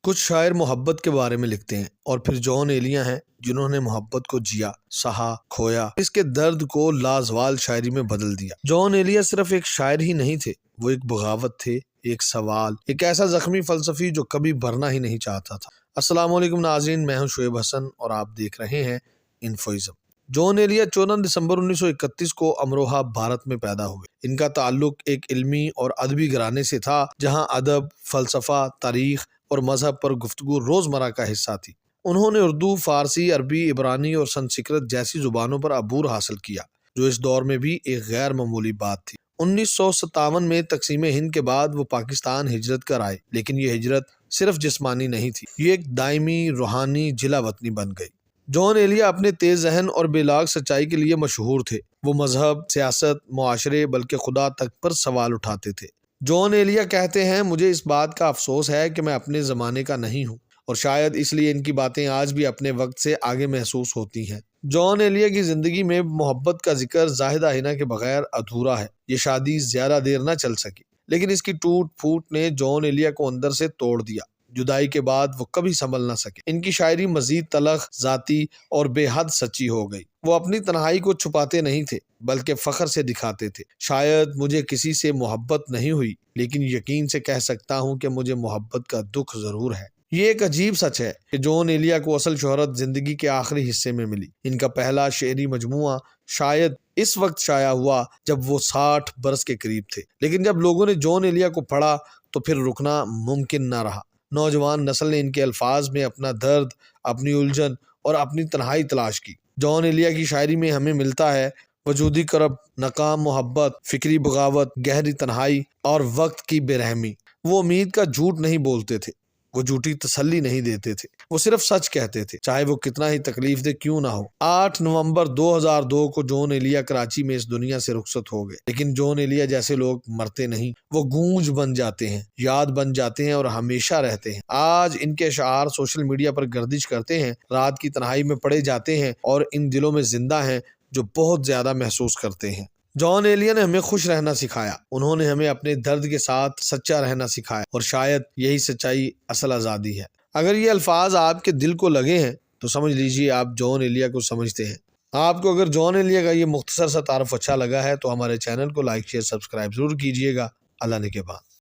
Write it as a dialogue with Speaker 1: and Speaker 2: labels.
Speaker 1: کچھ شاعر محبت کے بارے میں لکھتے ہیں اور پھر جان ایلیا ہیں جنہوں نے محبت کو جیا، سہا، کھویا، اس کے درد کو لازوال شاعری میں بدل دیا۔ جان ایلیا صرف ایک شاعر ہی نہیں تھے، وہ ایک بغاوت تھے، ایک سوال، ایک ایسا زخمی فلسفی جو کبھی بھرنا ہی نہیں چاہتا تھا۔ السلام علیکم ناظرین، میں ہوں شعیب حسن اور آپ دیکھ رہے ہیں انفوازم۔ جان ایلیا 14 دسمبر 1931 کو امروہہ بھارت میں پیدا ہوئے۔ ان کا تعلق ایک علمی اور ادبی گھرانے سے تھا جہاں ادب، فلسفہ، تاریخ اور مذہب پر گفتگو روزمرہ کا حصہ تھی۔ انہوں نے اردو، فارسی، عربی، عبرانی اور سنسکرت جیسی زبانوں پر عبور حاصل کیا، جو اس دور میں بھی ایک غیر معمولی بات تھی۔ 1957 میں تقسیم ہند کے بعد وہ پاکستان ہجرت کر آئے، لیکن یہ ہجرت صرف جسمانی نہیں تھی، یہ ایک دائمی روحانی جلا وطنی بن گئی۔ جان ایلیا اپنے تیز ذہن اور بے لاگ سچائی کے لیے مشہور تھے۔ وہ مذہب، سیاست، معاشرے بلکہ خدا تک پر سوال اٹھاتے تھے۔ جان ایلیا کہتے ہیں، مجھے اس بات کا افسوس ہے کہ میں اپنے زمانے کا نہیں ہوں، اور شاید اس لیے ان کی باتیں آج بھی اپنے وقت سے آگے محسوس ہوتی ہیں۔ جان ایلیا کی زندگی میں محبت کا ذکر زاہدہ حنا کے بغیر ادھورا ہے۔ یہ شادی زیادہ دیر نہ چل سکی، لیکن اس کی ٹوٹ پھوٹ نے جان ایلیا کو اندر سے توڑ دیا۔ جدائی کے بعد وہ کبھی سنبھل نہ سکے۔ ان کی شاعری مزید تلخ، ذاتی اور بے حد سچی ہو گئی۔ وہ اپنی تنہائی کو چھپاتے نہیں تھے بلکہ فخر سے دکھاتے تھے۔ شاید مجھے کسی سے محبت نہیں ہوئی، لیکن یقین سے کہہ سکتا ہوں کہ مجھے محبت کا دکھ ضرور ہے۔ یہ ایک عجیب سچ ہے کہ جان ایلیا کو اصل شہرت زندگی کے آخری حصے میں ملی۔ ان کا پہلا شعری مجموعہ شاید اس وقت شائع ہوا جب وہ 60 برس کے قریب تھے، لیکن جب لوگوں نے جان ایلیا کو پڑھا تو پھر رکنا ممکن نہ رہا۔ نوجوان نسل نے ان کے الفاظ میں اپنا درد، اپنی الجھن اور اپنی تنہائی تلاش کی۔ جان ایلیا کی شاعری میں ہمیں ملتا ہے وجودی کرب، ناکام محبت، فکری بغاوت، گہری تنہائی اور وقت کی بے رحمی۔ وہ امید کا جھوٹ نہیں بولتے تھے، وہ جھوٹی تسلی نہیں دیتے تھے، وہ صرف سچ کہتے تھے، چاہے وہ کتنا ہی تکلیف دہ کیوں نہ ہو۔ 8 نومبر 2002 کو جان ایلیا کراچی میں اس دنیا سے رخصت ہو گئے، لیکن جان ایلیا جیسے لوگ مرتے نہیں، وہ گونج بن جاتے ہیں، یاد بن جاتے ہیں اور ہمیشہ رہتے ہیں۔ آج ان کے اشعار سوشل میڈیا پر گردش کرتے ہیں، رات کی تنہائی میں پڑھے جاتے ہیں اور ان دلوں میں زندہ ہیں جو بہت زیادہ محسوس کرتے ہیں۔ جان ایلیا نے ہمیں خوش رہنا سکھایا، انہوں نے ہمیں اپنے درد کے ساتھ سچا رہنا سکھایا، اور شاید یہی سچائی اصل آزادی ہے۔ اگر یہ الفاظ آپ کے دل کو لگے ہیں تو سمجھ لیجئے آپ جان ایلیا کو سمجھتے ہیں۔ آپ کو اگر جان ایلیا کا یہ مختصر سا تعارف اچھا لگا ہے تو ہمارے چینل کو لائک، شیئر، سبسکرائب ضرور کیجئے گا۔ اللہ نے کے بعد۔